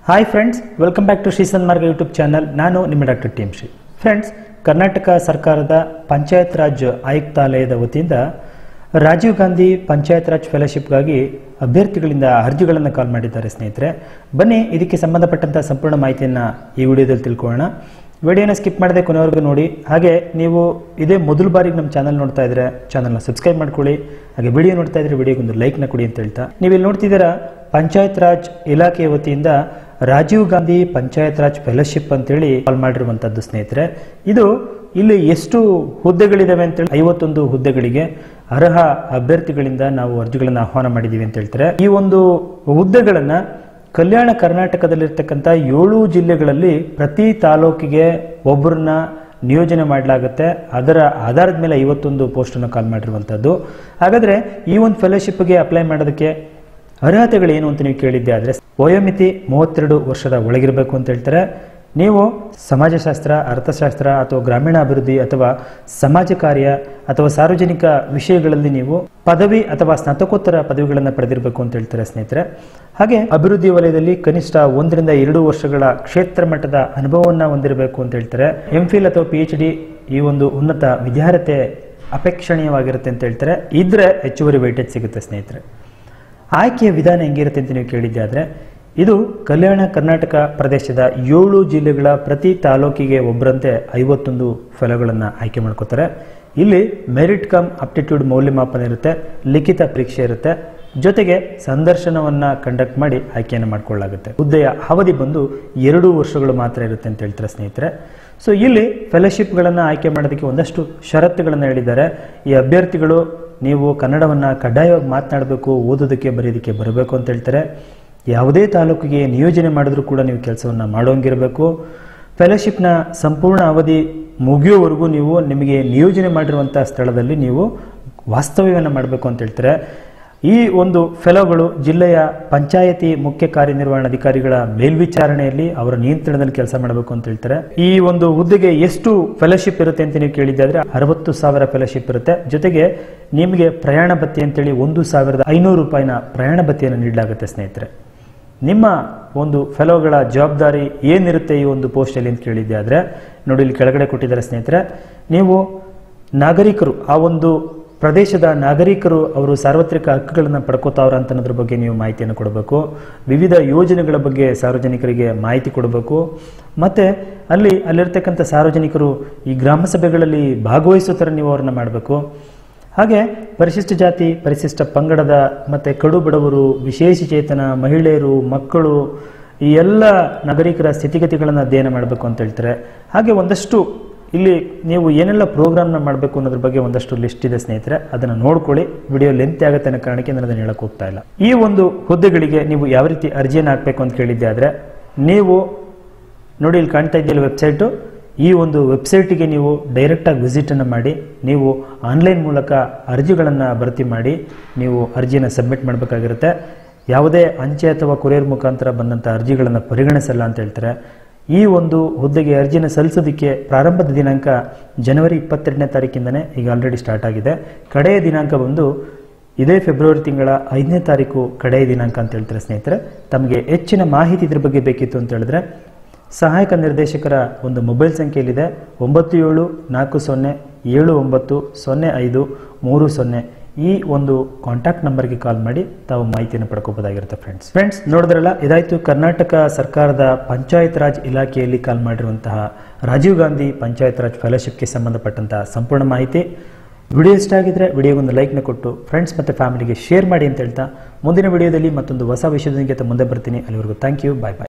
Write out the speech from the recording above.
Hi friends, welcome back to Shri Sanmarga YouTube channel. ನಾನು ನಿಮ್ಮ doctor T M Shri. Friends, Karnataka ಸರ್ಕಾರದ ಪಂಚಾಯತ್ ರಾಜ್ ಆಯುಕ್ತಾಲಯದ ವತಿಯಿಂದ ರಾಜೀವ್ ಗಾಂಧಿ ಪಂಚಾಯತ್ ರಾಜ್ ಫೆಲೋಶಿಪ್ಗಾಗಿ ಅಭ್ಯರ್ಥಿಗಳಿಂದ ಅರ್ಜಿಗಳನ್ನು ಕಾಲ್ ಮಾಡಿದ್ದಾರೆ ಸ್ನೇಹಿತರೆ. ಬನ್ನಿ ಇದಕ್ಕೆ ಸಂಬಂಧಪಟ್ಟಂಥ ಸಂಪೂರ್ಣ ಮಾಹಿತಿಯನ್ನು ಈ ವಿಡಿಯೋದಲ್ಲಿ ತಿಳ್ಕೊಳ್ಳೋಣ. ವಿಡಿಯೋನ ಸ್ಕಿಪ್ ಮಾಡದೆ ಕೊನೆವರೆಗೂ ನೋಡಿ. ಹಾಗೆ ನೀವು ಇದೇ ಮೊದಲ ಬಾರಿಗೆ ನಮ್ಮ ಚಾನಲ್ ನೋಡ್ತಾ ಇದ್ರೆ ಚಾನಲ್ನ ಸಬ್ಸ್ಕ್ರೈಬ್ ಮಾಡ್ಕೊಳ್ಳಿ. ಹಾಗೆ ವಿಡಿಯೋ ನೋಡ್ತಾ ಇದ್ರೆ ವಿಡಿಯೋಗೊಂದು ಲೈಕ್ನ ಕೊಡಿ ಅಂತ ಹೇಳ್ತಾ, ನೀವು ಇಲ್ಲಿ ನೋಡ್ತಿದ್ದೀರಾ ಪಂಚಾಯತ್ ರಾಜ್ ಇಲಾಖೆಯ ವತಿಯಿಂದ ರಾಜೀವ್ ಗಾಂಧಿ ಪಂಚಾಯತ್ ರಾಜ್ ಫೆಲೋಶಿಪ್ ಅಂತೇಳಿ ಕಾಲ್ ಮಾಡಿರುವಂತದ್ದು ಸ್ನೇಹಿತರೆ. ಇದು ಇಲ್ಲಿ ಎಷ್ಟು ಹುದ್ದೆಗಳಿದಾವೆ ಅಂತೇಳಿ 51 ಹುದ್ದೆಗಳಿಗೆ ಅರ್ಹ ಅಭ್ಯರ್ಥಿಗಳಿಂದ ನಾವು ಅರ್ಜಿಗಳನ್ನು ಆಹ್ವಾನ ಮಾಡಿದೀವಿ ಅಂತ ಹೇಳ್ತಾರೆ. ಈ ಒಂದು ಹುದ್ದೆಗಳನ್ನ ಕಲ್ಯಾಣ ಕರ್ನಾಟಕದಲ್ಲಿರ್ತಕ್ಕಂಥ 7 ಜಿಲ್ಲೆಗಳಲ್ಲಿ ಪ್ರತಿ ತಾಲೂಕಿಗೆ ಒಬ್ಬರನ್ನ ನಿಯೋಜನೆ ಮಾಡಲಾಗುತ್ತೆ. ಅದರ ಆಧಾರದ ಮೇಲೆ 51 ಪೋಸ್ಟನ್ನು ಕಾಲ್ ಮಾಡಿರುವಂಥದ್ದು. ಹಾಗಾದ್ರೆ ಈ ಒಂದು ಫೆಲೋಶಿಪ್ಗೆ ಅಪ್ಲೈ ಮಾಡೋದಕ್ಕೆ ಅರ್ಹತೆಗಳೇನು ಅಂತ ನೀವು ಕೇಳಿದ್ದೆ ಆದರೆ, ವಯೋಮಿತಿ 32 ವರ್ಷದ ಒಳಗಿರಬೇಕು ಅಂತ ಹೇಳ್ತಾರೆ. ನೀವು ಸಮಾಜಶಾಸ್ತ್ರ, ಅರ್ಥಶಾಸ್ತ್ರ ಅಥವಾ ಗ್ರಾಮೀಣ ಅಭಿವೃದ್ಧಿ ಅಥವಾ ಸಮಾಜ ಕಾರ್ಯ ಅಥವಾ ಸಾರ್ವಜನಿಕ ವಿಷಯಗಳಲ್ಲಿ ನೀವು ಪದವಿ ಅಥವಾ ಸ್ನಾತಕೋತ್ತರ ಪದವಿಗಳನ್ನು ಪಡೆದಿರಬೇಕು ಅಂತ ಹೇಳ್ತಾರೆ ಸ್ನೇಹಿತರೆ. ಹಾಗೆ ಅಭಿವೃದ್ಧಿ ವಲಯದಲ್ಲಿ ಕನಿಷ್ಠ 1 ರಿಂದ 2 ವರ್ಷಗಳ ಕ್ಷೇತ್ರ ಮಟ್ಟದ ಅನುಭವವನ್ನು ಹೊಂದಿರಬೇಕು ಅಂತ ಹೇಳ್ತಾರೆ. ಎಂಫಿಲ್ ಅಥವಾ PhD ಈ ಒಂದು ಉನ್ನತ ವಿದ್ಯಾರ್ಹತೆ ಅಪೇಕ್ಷಣೀಯವಾಗಿರುತ್ತೆ ಅಂತ ಹೇಳ್ತಾರೆ. ಇದ್ರೆ ಹೆಚ್ಚುವರಿ ವೈಟೇಜ್ ಸಿಗುತ್ತೆ ಸ್ನೇಹಿತರೆ. ಆಯ್ಕೆಯ ವಿಧಾನ ಹೆಂಗಿರುತ್ತೆ ಅಂತ ನೀವು ಕೇಳಿದ್ದೆ ಆದರೆ, ಇದು ಕಲ್ಯಾಣ ಕರ್ನಾಟಕ ಪ್ರದೇಶದ 7 ಜಿಲ್ಲೆಗಳ ಪ್ರತಿ ತಾಲೂಕಿಗೆ ಒಬ್ಬರಂತೆ 51 ಫೆಲೋಗಳನ್ನು ಆಯ್ಕೆ ಮಾಡ್ಕೋತಾರೆ. ಇಲ್ಲಿ ಮೆರಿಟ್ ಕಮ್ ಅಪ್ಟಿಟ್ಯೂಡ್ ಮೌಲ್ಯಮಾಪನ ಇರುತ್ತೆ, ಲಿಖಿತ ಪರೀಕ್ಷೆ ಇರುತ್ತೆ, ಜೊತೆಗೆ ಸಂದರ್ಶನವನ್ನ ಕಂಡಕ್ಟ್ ಮಾಡಿ ಆಯ್ಕೆಯನ್ನು ಮಾಡಿಕೊಳ್ಳಲಾಗುತ್ತೆ. ಹುದ್ದೆಯ ಅವಧಿ ಬಂದು 2 ವರ್ಷಗಳು ಮಾತ್ರ ಇರುತ್ತೆ ಅಂತ ಹೇಳ್ತಾರೆ ಸ್ನೇಹಿತರೆ. ಸೊ ಇಲ್ಲಿ ಫೆಲೋಶಿಪ್ಗಳನ್ನು ಆಯ್ಕೆ ಮಾಡೋದಕ್ಕೆ ಒಂದಷ್ಟು ಷರತ್ತುಗಳನ್ನು ಹೇಳಿದ್ದಾರೆ. ಈ ಅಭ್ಯರ್ಥಿಗಳು ನೀವು ಕನ್ನಡವನ್ನು ಕಡ್ಡಾಯವಾಗಿ ಮಾತನಾಡಬೇಕು, ಓದೋದಕ್ಕೆ ಬರೆಯೋದಕ್ಕೆ ಬರಬೇಕು ಅಂತ ಹೇಳ್ತಾರೆ. ಯಾವುದೇ ತಾಲೂಕಿಗೆ ನಿಯೋಜನೆ ಮಾಡಿದ್ರೂ ಕೂಡ ನೀವು ಕೆಲಸವನ್ನು ಮಾಡೋಂಗಿರಬೇಕು. ಫೆಲೋಶಿಪ್ನ ಸಂಪೂರ್ಣ ಅವಧಿ ಮುಗಿಯೋವರೆಗೂ ನೀವು ನಿಮಗೆ ನಿಯೋಜನೆ ಮಾಡಿರುವಂಥ ಸ್ಥಳದಲ್ಲಿ ನೀವು ವಾಸ್ತವ್ಯವನ್ನು ಮಾಡಬೇಕು ಅಂತ ಹೇಳ್ತಾರೆ. ಈ ಒಂದು ಫೆಲೋಗಳು ಜಿಲ್ಲೆಯ ಪಂಚಾಯತಿ ಮುಖ್ಯ ಕಾರ್ಯನಿರ್ವಹಣಾಧಿಕಾರಿಗಳ ಮೇಲ್ವಿಚಾರಣೆಯಲ್ಲಿ ಅವರ ನಿಯಂತ್ರಣದಲ್ಲಿ ಕೆಲಸ ಮಾಡಬೇಕು ಅಂತ ಹೇಳ್ತಾರೆ. ಈ ಒಂದು ಹುದ್ದೆಗೆ ಎಷ್ಟು ಫೆಲೋಶಿಪ್ ಇರುತ್ತೆ ಅಂತ ನೀವು ಕೇಳಿದ್ದಾದ್ರೆ 60,000 ಫೆಲೋಶಿಪ್ ಇರುತ್ತೆ. ಜೊತೆಗೆ ನಿಮಗೆ ಪ್ರಯಾಣ ಭತ್ಯೆ ಅಂತೇಳಿ 1,500 ರೂಪಾಯಿನ ಪ್ರಯಾಣ ಭತ್ಯೆಯನ್ನು ನೀಡಲಾಗುತ್ತೆ ಸ್ನೇಹಿತರೆ. ನಿಮ್ಮ ಒಂದು ಫೆಲೋಗಳ ಜವಾಬ್ದಾರಿ ಏನಿರುತ್ತೆ ಈ ಒಂದು ಪೋಸ್ಟಲ್ಲಿ ಅಂತ ಕೇಳಿದ್ದೆ ಆದರೆ, ನೋಡಿ ಇಲ್ಲಿ ಕೆಳಗಡೆ ಕೊಟ್ಟಿದ್ದಾರೆ ಸ್ನೇಹಿತರೆ. ನೀವು ನಾಗರಿಕರು, ಆ ಒಂದು ಪ್ರದೇಶದ ನಾಗರಿಕರು ಅವರು ಸಾರ್ವತ್ರಿಕ ಹಕ್ಕುಗಳನ್ನು ಪಡ್ಕೋತಾವ್ರ ಅಂತ ಅನ್ನೋದ್ರ ಬಗ್ಗೆ ನೀವು ಮಾಹಿತಿಯನ್ನು ಕೊಡಬೇಕು. ವಿವಿಧ ಯೋಜನೆಗಳ ಬಗ್ಗೆ ಸಾರ್ವಜನಿಕರಿಗೆ ಮಾಹಿತಿ ಕೊಡಬೇಕು. ಮತ್ತೆ ಅಲ್ಲಿರ್ತಕ್ಕಂಥ ಸಾರ್ವಜನಿಕರು ಈ ಗ್ರಾಮ ಸಭೆಗಳಲ್ಲಿ ಭಾಗವಹಿಸೋ ಥರ ನೀವು ಅವ್ರನ್ನ ಮಾಡಬೇಕು. ಹಾಗೆ ಪರಿಶಿಷ್ಟ ಜಾತಿ, ಪರಿಶಿಷ್ಟ ಪಂಗಡದ ಮತ್ತೆ ಕಡು ಬಡವರು, ವಿಶೇಷಚೇತನ, ಮಹಿಳೆಯರು, ಮಕ್ಕಳು, ಈ ಎಲ್ಲ ನಾಗರಿಕರ ಸ್ಥಿತಿಗತಿಗಳನ್ನು ಅಧ್ಯಯನ ಮಾಡಬೇಕು ಅಂತ ಹೇಳ್ತಾರೆ. ಹಾಗೆ ಒಂದಷ್ಟು ಇಲ್ಲಿ ನೀವು ಏನೆಲ್ಲ ಪ್ರೋಗ್ರಾಮ್ನ ಮಾಡಬೇಕು ಅನ್ನೋದ್ರ ಬಗ್ಗೆ ಒಂದಷ್ಟು ಲಿಸ್ಟ್ ಇದೆ ಸ್ನೇಹಿತರೆ. ಅದನ್ನು ನೋಡ್ಕೊಳ್ಳಿ. ವಿಡಿಯೋ ಲೆಂತ್ ಆಗುತ್ತೆ ಅನ್ನೋ ಕಾರಣಕ್ಕೆ ನಾನು ಅದನ್ನು ಹೇಳಕ್ ಹೋಗ್ತಾ ಇಲ್ಲ. ಈ ಒಂದು ಹುದ್ದೆಗಳಿಗೆ ನೀವು ಯಾವ ರೀತಿ ಅರ್ಜಿಯನ್ನು ಹಾಕಬೇಕು ಅಂತ ಕೇಳಿದ್ದೆ ಆದರೆ, ನೀವು ನೋಡಿ ಇಲ್ಲಿ ಕಾಣ್ತಾ ಇದೆಯಲ್ಲ ವೆಬ್ಸೈಟು, ಈ ಒಂದು ವೆಬ್ಸೈಟಿಗೆ ನೀವು ಡೈರೆಕ್ಟಾಗಿ ವಿಸಿಟನ್ನು ಮಾಡಿ ನೀವು ಆನ್ಲೈನ್ ಮೂಲಕ ಅರ್ಜಿಗಳನ್ನು ಭರ್ತಿ ಮಾಡಿ ನೀವು ಅರ್ಜಿಯನ್ನು ಸಬ್ಮಿಟ್ ಮಾಡಬೇಕಾಗಿರುತ್ತೆ. ಯಾವುದೇ ಅಂಚೆ ಅಥವಾ ಕೊರಿಯರ್ ಮುಖಾಂತರ ಬಂದಂಥ ಅರ್ಜಿಗಳನ್ನು ಪರಿಗಣಿಸಲ್ಲ ಅಂತ ಹೇಳ್ತಾರೆ. ಈ ಒಂದು ಹುದ್ದೆಗೆ ಅರ್ಜಿಯನ್ನು ಸಲ್ಲಿಸೋದಕ್ಕೆ ಪ್ರಾರಂಭದ ದಿನಾಂಕ ಜನವರಿ 22ನೇ ತಾರೀಕಿಂದನೇ ಈಗ ಆಲ್ರೆಡಿ ಸ್ಟಾರ್ಟ್ ಆಗಿದೆ. ಕಡೆಯ ದಿನಾಂಕ ಬಂದು ಇದೇ ಫೆಬ್ರವರಿ ತಿಂಗಳ 5ನೇ ತಾರೀಕು ಕಡೆಯ ದಿನಾಂಕ ಅಂತ ಹೇಳ್ತಾರೆ ಸ್ನೇಹಿತರೆ. ತಮಗೆ ಹೆಚ್ಚಿನ ಮಾಹಿತಿ ಇದ್ರ ಬಗ್ಗೆ ಬೇಕಿತ್ತು ಅಂತ ಹೇಳಿದ್ರೆ ಸಹಾಯಕ ನಿರ್ದೇಶಕರ ಒಂದು ಮೊಬೈಲ್ ಸಂಖ್ಯೆಯಲ್ಲಿದೆ 9740790530. ಈ ಒಂದು ಕಾಂಟ್ಯಾಕ್ಟ್ ನಂಬರ್ಗೆ ಕಾಲ್ ಮಾಡಿ ತಾವು ಮಾಹಿತಿಯನ್ನು ಪಡ್ಕೋಬೋದಾಗಿರುತ್ತೆ ಫ್ರೆಂಡ್ಸ್. ನೋಡಿದ್ರಲ್ಲ, ಇದಾಯ್ತು ಕರ್ನಾಟಕ ಸರ್ಕಾರದ ಪಂಚಾಯತ್ ರಾಜ್ ಇಲಾಖೆಯಲ್ಲಿ ಕಾಲ್ ಮಾಡಿರುವಂತಹ ರಾಜೀವ್ ಗಾಂಧಿ ಪಂಚಾಯತ್ ರಾಜ್ ಫೆಲೋಶಿಪ್ಗೆ ಸಂಬಂಧಪಟ್ಟಂತಹ ಸಂಪೂರ್ಣ ಮಾಹಿತಿ. ವಿಡಿಯೋ ಇಷ್ಟ ಆಗಿದ್ರೆ ವಿಡಿಯೋಗೊಂದು ಲೈಕ್ನ ಕೊಟ್ಟು ಫ್ರೆಂಡ್ಸ್ ಮತ್ತು ಫ್ಯಾಮಿಲಿಗೆ ಶೇರ್ ಮಾಡಿ ಅಂತ ಹೇಳ್ತಾ, ಮುಂದಿನ ವಿಡಿಯೋದಲ್ಲಿ ಮತ್ತೊಂದು ಹೊಸ ವಿಷಯದೊಂದಿಗೆ ಮುಂದೆ ಬರ್ತೀನಿ. ಅಲ್ಲಿವರೆಗೂ ಥ್ಯಾಂಕ್ ಯು, ಬಾಯ್ ಬಾಯ್.